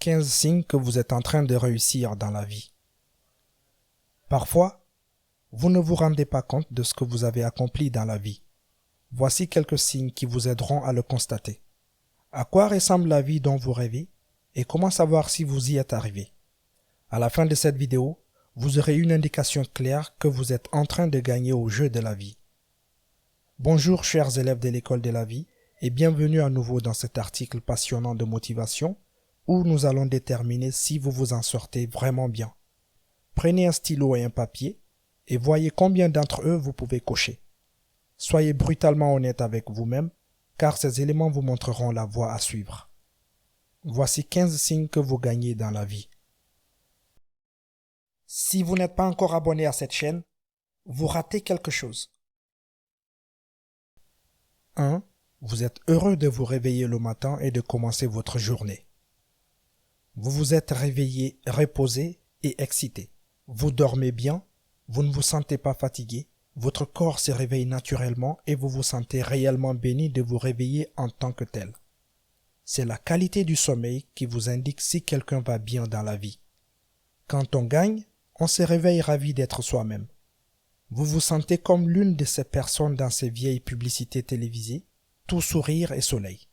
15 signes que vous êtes en train de réussir dans la vie. Parfois, vous ne vous rendez pas compte de ce que vous avez accompli dans la vie. Voici quelques signes qui vous aideront à le constater. À quoi ressemble la vie dont vous rêvez et comment savoir si vous y êtes arrivé? À la fin de cette vidéo, vous aurez une indication claire que vous êtes en train de gagner au jeu de la vie. Bonjour chers élèves de l'école de la vie et bienvenue à nouveau dans cet article passionnant de motivation où nous allons déterminer si vous vous en sortez vraiment bien. Prenez un stylo et un papier et voyez combien d'entre eux vous pouvez cocher. Soyez brutalement honnête avec vous-même car ces éléments vous montreront la voie à suivre. Voici 15 signes que vous gagnez dans la vie. Si vous n'êtes pas encore abonné à cette chaîne, vous ratez quelque chose. 1. Vous êtes heureux de vous réveiller le matin et de commencer votre journée. Vous vous êtes réveillé, reposé et excité. Vous dormez bien, vous ne vous sentez pas fatigué, votre corps se réveille naturellement et vous vous sentez réellement béni de vous réveiller en tant que tel. C'est la qualité du sommeil qui vous indique si quelqu'un va bien dans la vie. Quand on gagne, on se réveille ravi d'être soi-même. Vous vous sentez comme l'une de ces personnes dans ces vieilles publicités télévisées, tout sourire et soleil.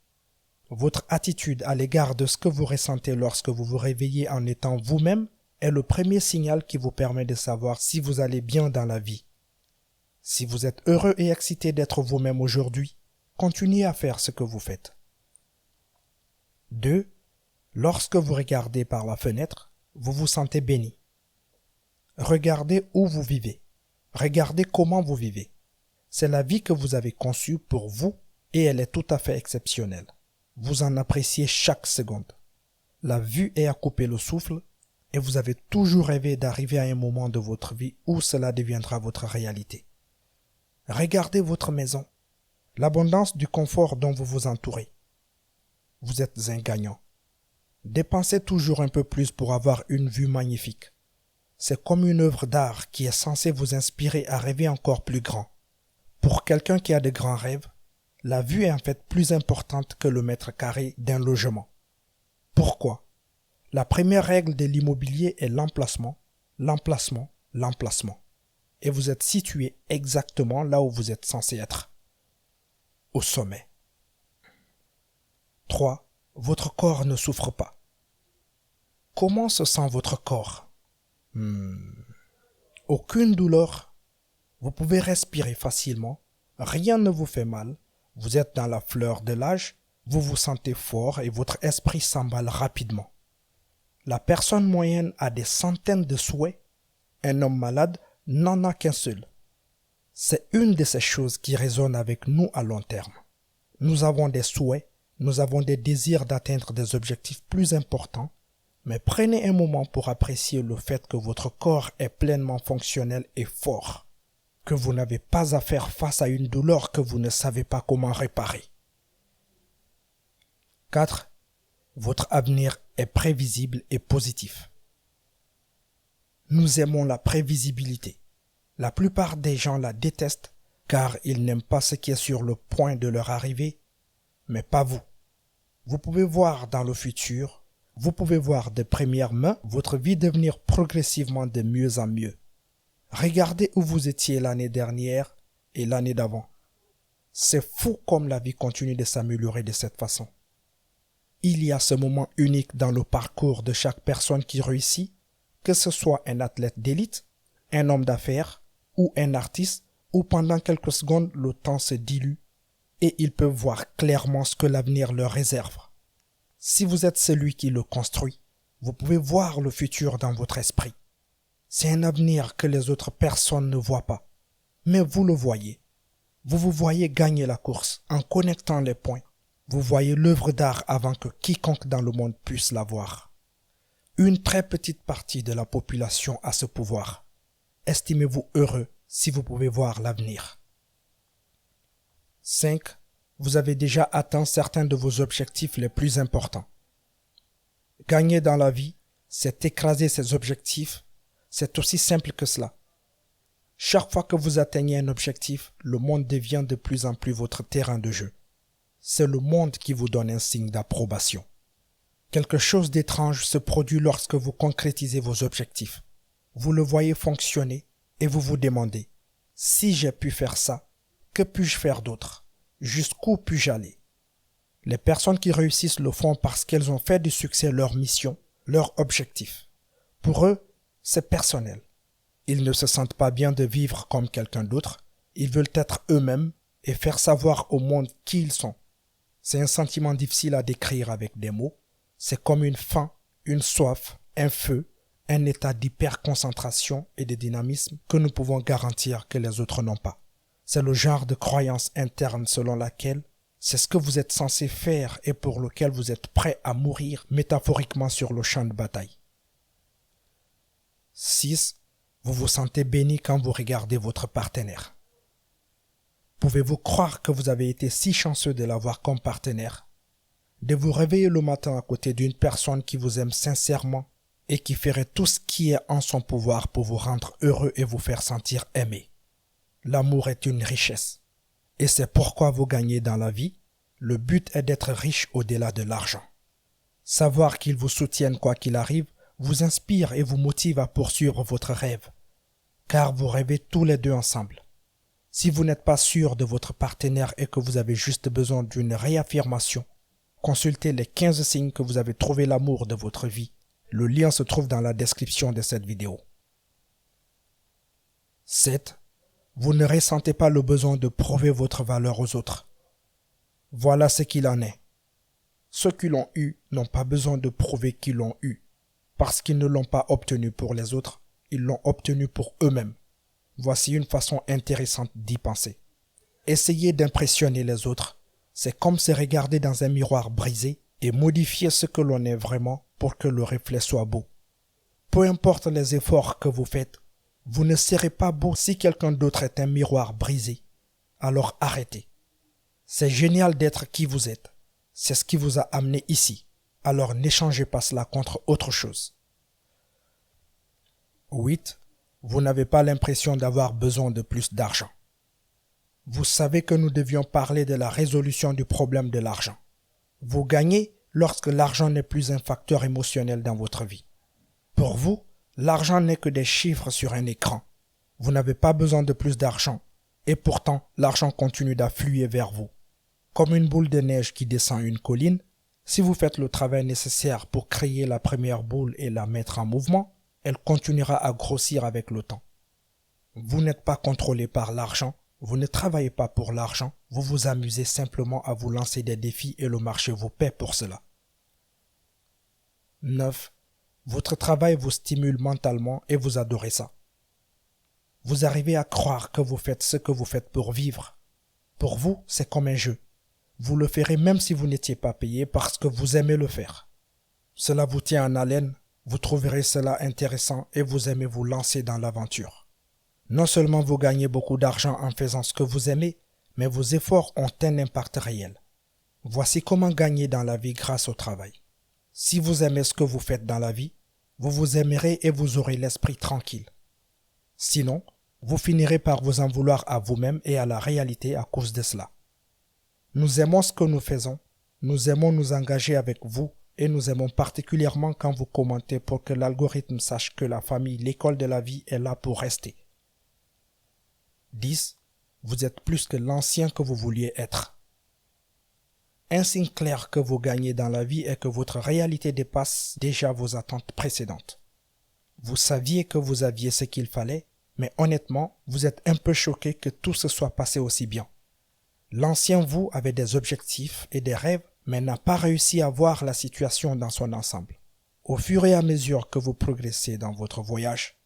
Votre attitude à l'égard de ce que vous ressentez lorsque vous vous réveillez en étant vous-même est le premier signal qui vous permet de savoir si vous allez bien dans la vie. Si vous êtes heureux et excité d'être vous-même aujourd'hui, continuez à faire ce que vous faites. 2. Lorsque vous regardez par la fenêtre, vous vous sentez béni. Regardez où vous vivez. Regardez comment vous vivez. C'est la vie que vous avez conçue pour vous et elle est tout à fait exceptionnelle. Vous en appréciez chaque seconde. La vue est à couper le souffle et vous avez toujours rêvé d'arriver à un moment de votre vie où cela deviendra votre réalité. Regardez votre maison, l'abondance du confort dont vous vous entourez. Vous êtes un gagnant. Dépensez toujours un peu plus pour avoir une vue magnifique. C'est comme une œuvre d'art qui est censée vous inspirer à rêver encore plus grand. Pour quelqu'un qui a de grands rêves, la vue est en fait plus importante que le mètre carré d'un logement. Pourquoi? La première règle de l'immobilier est l'emplacement, l'emplacement, l'emplacement. Et vous êtes situé exactement là où vous êtes censé être. Au sommet. 3. Votre corps ne souffre pas. Comment se sent votre corps? Aucune douleur. Vous pouvez respirer facilement. Rien ne vous fait mal. Vous êtes dans la fleur de l'âge, vous vous sentez fort et votre esprit s'emballe rapidement. La personne moyenne a des centaines de souhaits. Un homme malade n'en a qu'un seul. C'est une de ces choses qui résonne avec nous à long terme. Nous avons des souhaits, nous avons des désirs d'atteindre des objectifs plus importants, mais prenez un moment pour apprécier le fait que votre corps est pleinement fonctionnel et fort. Que vous n'avez pas à faire face à une douleur que vous ne savez pas comment réparer. 4. Votre avenir est prévisible et positif. Nous aimons la prévisibilité. La plupart des gens la détestent car ils n'aiment pas ce qui est sur le point de leur arriver, mais pas vous. Vous pouvez voir dans le futur, vous pouvez voir de première main votre vie devenir progressivement de mieux en mieux. Regardez où vous étiez l'année dernière et l'année d'avant. C'est fou comme la vie continue de s'améliorer de cette façon. Il y a ce moment unique dans le parcours de chaque personne qui réussit, que ce soit un athlète d'élite, un homme d'affaires ou un artiste où pendant quelques secondes le temps se dilue et ils peuvent voir clairement ce que l'avenir leur réserve. Si vous êtes celui qui le construit, vous pouvez voir le futur dans votre esprit. C'est un avenir que les autres personnes ne voient pas. Mais vous le voyez. Vous vous voyez gagner la course en connectant les points. Vous voyez l'œuvre d'art avant que quiconque dans le monde puisse la voir. Une très petite partie de la population a ce pouvoir. Estimez-vous heureux si vous pouvez voir l'avenir. 5. Vous avez déjà atteint certains de vos objectifs les plus importants. Gagner dans la vie, c'est écraser ses objectifs. C'est aussi simple que cela. Chaque fois que vous atteignez un objectif, le monde devient de plus en plus votre terrain de jeu. C'est le monde qui vous donne un signe d'approbation. Quelque chose d'étrange se produit lorsque vous concrétisez vos objectifs. Vous le voyez fonctionner et vous vous demandez, si j'ai pu faire ça, que puis-je faire d'autre? Jusqu'où puis-je aller? Les personnes qui réussissent le font parce qu'elles ont fait du succès leur mission, leur objectif. Pour eux, c'est personnel. Ils ne se sentent pas bien de vivre comme quelqu'un d'autre. Ils veulent être eux-mêmes et faire savoir au monde qui ils sont. C'est un sentiment difficile à décrire avec des mots. C'est comme une faim, une soif, un feu, un état d'hyperconcentration et de dynamisme que nous pouvons garantir que les autres n'ont pas. C'est le genre de croyance interne selon laquelle c'est ce que vous êtes censé faire et pour lequel vous êtes prêt à mourir métaphoriquement sur le champ de bataille. 6. Vous vous sentez béni quand vous regardez votre partenaire. Pouvez-vous croire que vous avez été si chanceux de l'avoir comme partenaire? De vous réveiller le matin à côté d'une personne qui vous aime sincèrement et qui ferait tout ce qui est en son pouvoir pour vous rendre heureux et vous faire sentir aimé. L'amour est une richesse. Et c'est pourquoi vous gagnez dans la vie. Le but est d'être riche au-delà de l'argent. Savoir qu'ils vous soutiennent quoi qu'il arrive vous inspire et vous motive à poursuivre votre rêve, car vous rêvez tous les deux ensemble. Si vous n'êtes pas sûr de votre partenaire et que vous avez juste besoin d'une réaffirmation, consultez les 15 signes que vous avez trouvé l'amour de votre vie. Le lien se trouve dans la description de cette vidéo. 7. Vous ne ressentez pas le besoin de prouver votre valeur aux autres. Voilà ce qu'il en est. Ceux qui l'ont eu n'ont pas besoin de prouver qu'ils l'ont eu. Parce qu'ils ne l'ont pas obtenu pour les autres, ils l'ont obtenu pour eux-mêmes. Voici une façon intéressante d'y penser. Essayer d'impressionner les autres, c'est comme se regarder dans un miroir brisé et modifier ce que l'on est vraiment pour que le reflet soit beau. Peu importe les efforts que vous faites, vous ne serez pas beau si quelqu'un d'autre est un miroir brisé. Alors arrêtez. C'est génial d'être qui vous êtes. C'est ce qui vous a amené ici. Alors n'échangez pas cela contre autre chose. 8. Vous n'avez pas l'impression d'avoir besoin de plus d'argent. Vous savez que nous devions parler de la résolution du problème de l'argent. Vous gagnez lorsque l'argent n'est plus un facteur émotionnel dans votre vie. Pour vous, l'argent n'est que des chiffres sur un écran. Vous n'avez pas besoin de plus d'argent. Et pourtant, l'argent continue d'affluer vers vous. Comme une boule de neige qui descend une colline, si vous faites le travail nécessaire pour créer la première boule et la mettre en mouvement, elle continuera à grossir avec le temps. Vous n'êtes pas contrôlé par l'argent, vous ne travaillez pas pour l'argent, vous vous amusez simplement à vous lancer des défis et le marché vous paie pour cela. 9. Votre travail vous stimule mentalement et vous adorez ça. Vous arrivez à croire que vous faites ce que vous faites pour vivre. Pour vous, c'est comme un jeu. Vous le ferez même si vous n'étiez pas payé parce que vous aimez le faire. Cela vous tient en haleine, vous trouverez cela intéressant et vous aimez vous lancer dans l'aventure. Non seulement vous gagnez beaucoup d'argent en faisant ce que vous aimez, mais vos efforts ont un impact réel. Voici comment gagner dans la vie grâce au travail. Si vous aimez ce que vous faites dans la vie, vous vous aimerez et vous aurez l'esprit tranquille. Sinon, vous finirez par vous en vouloir à vous-même et à la réalité à cause de cela. Nous aimons ce que nous faisons, nous aimons nous engager avec vous et nous aimons particulièrement quand vous commentez pour que l'algorithme sache que la famille, l'école de la vie est là pour rester. 10. Vous êtes plus que l'ancien que vous vouliez être. Un signe clair que vous gagnez dans la vie est que votre réalité dépasse déjà vos attentes précédentes. Vous saviez que vous aviez ce qu'il fallait, mais honnêtement, vous êtes un peu choqué que tout se soit passé aussi bien. L'ancien vous avait des objectifs et des rêves, mais n'a pas réussi à voir la situation dans son ensemble. Au fur et à mesure que vous progressez dans votre voyage,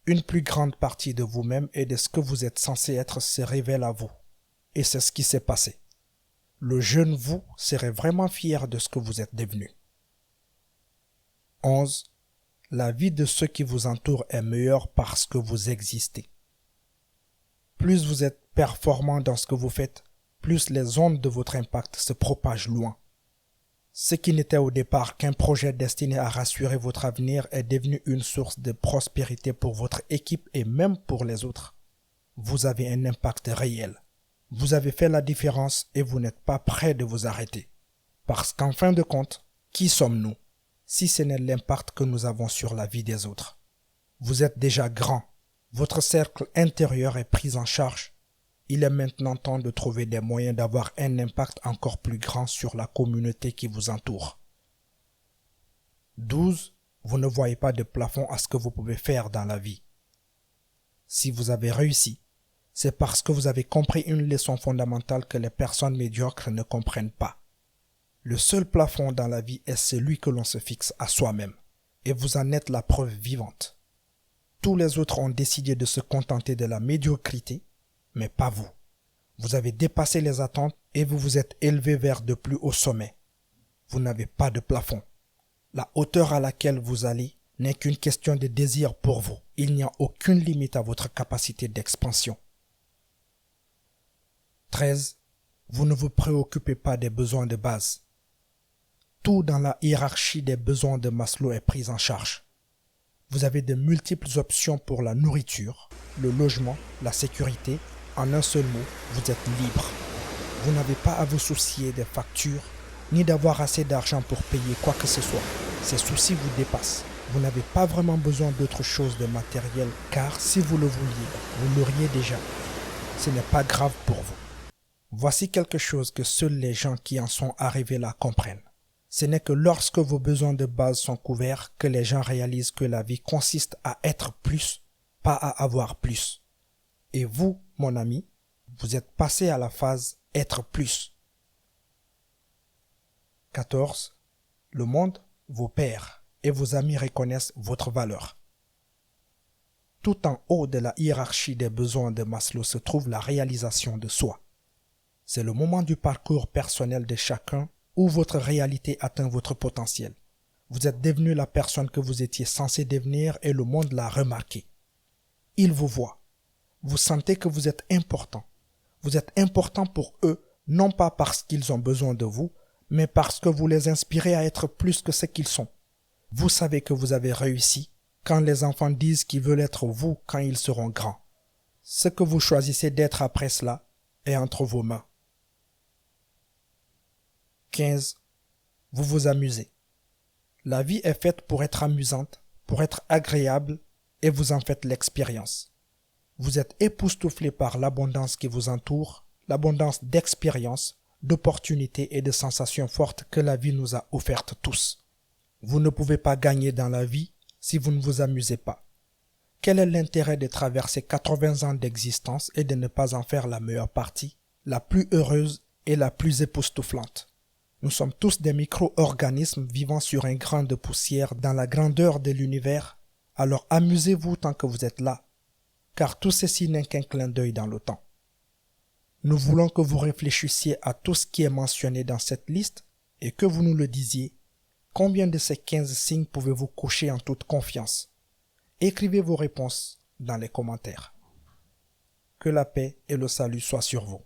une plus grande partie de vous-même et de ce que vous êtes censé être se révèle à vous. Et c'est ce qui s'est passé. Le jeune vous serait vraiment fier de ce que vous êtes devenu. 11. La vie de ceux qui vous entourent est meilleure parce que vous existez. Plus vous êtes performant dans ce que vous faites, plus les ondes de votre impact se propagent loin. Ce qui n'était au départ qu'un projet destiné à rassurer votre avenir est devenu une source de prospérité pour votre équipe et même pour les autres. Vous avez un impact réel. Vous avez fait la différence et vous n'êtes pas prêt de vous arrêter. Parce qu'en fin de compte, qui sommes-nous? si ce n'est l'impact que nous avons sur la vie des autres. Vous êtes déjà grand. Votre cercle intérieur est pris en charge. Il est maintenant temps de trouver des moyens d'avoir un impact encore plus grand sur la communauté qui vous entoure. 12. Vous ne voyez pas de plafond à ce que vous pouvez faire dans la vie. Si vous avez réussi, c'est parce que vous avez compris une leçon fondamentale que les personnes médiocres ne comprennent pas. Le seul plafond dans la vie est celui que l'on se fixe à soi-même, et vous en êtes la preuve vivante. Tous les autres ont décidé de se contenter de la médiocrité, mais pas vous. Vous avez dépassé les attentes et vous vous êtes élevé vers de plus hauts sommets. Vous n'avez pas de plafond. La hauteur à laquelle vous allez n'est qu'une question de désir pour vous. Il n'y a aucune limite à votre capacité d'expansion. 13. Vous ne vous préoccupez pas des besoins de base. Tout dans la hiérarchie des besoins de Maslow est pris en charge. Vous avez de multiples options pour la nourriture, le logement, la sécurité. En un seul mot, vous êtes libre. Vous n'avez pas à vous soucier des factures, ni d'avoir assez d'argent pour payer quoi que ce soit. Ces soucis vous dépassent. Vous n'avez pas vraiment besoin d'autre chose de matériel, car si vous le vouliez, vous l'auriez déjà. Ce n'est pas grave pour vous. Voici quelque chose que seuls les gens qui en sont arrivés là comprennent. Ce n'est que lorsque vos besoins de base sont couverts que les gens réalisent que la vie consiste à être plus, pas à avoir plus. Et vous, mon ami, vous êtes passé à la phase être plus. 14. Le monde, vos pairs et vos amis reconnaissent votre valeur. Tout en haut de la hiérarchie des besoins de Maslow se trouve la réalisation de soi. C'est le moment du parcours personnel de chacun où votre réalité atteint votre potentiel. Vous êtes devenu la personne que vous étiez censé devenir et le monde l'a remarqué. Il vous voit. Vous sentez que vous êtes important. Vous êtes important pour eux, non pas parce qu'ils ont besoin de vous, mais parce que vous les inspirez à être plus que ce qu'ils sont. Vous savez que vous avez réussi quand les enfants disent qu'ils veulent être vous quand ils seront grands. Ce que vous choisissez d'être après cela est entre vos mains. 15. Vous vous amusez. La vie est faite pour être amusante, pour être agréable, et vous en faites l'expérience. Vous êtes époustouflé par l'abondance qui vous entoure, l'abondance d'expériences, d'opportunités et de sensations fortes que la vie nous a offertes tous. Vous ne pouvez pas gagner dans la vie si vous ne vous amusez pas. Quel est l'intérêt de traverser 80 ans d'existence et de ne pas en faire la meilleure partie, la plus heureuse et la plus époustouflante? Nous sommes tous des micro-organismes vivant sur un grain de poussière dans la grandeur de l'univers, alors amusez-vous tant que vous êtes là, car tout ceci n'est qu'un clin d'œil dans le temps. Nous voulons que vous réfléchissiez à tout ce qui est mentionné dans cette liste et que vous nous le disiez. Combien de ces 15 signes pouvez-vous cocher en toute confiance? Écrivez vos réponses dans les commentaires. Que la paix et le salut soient sur vous.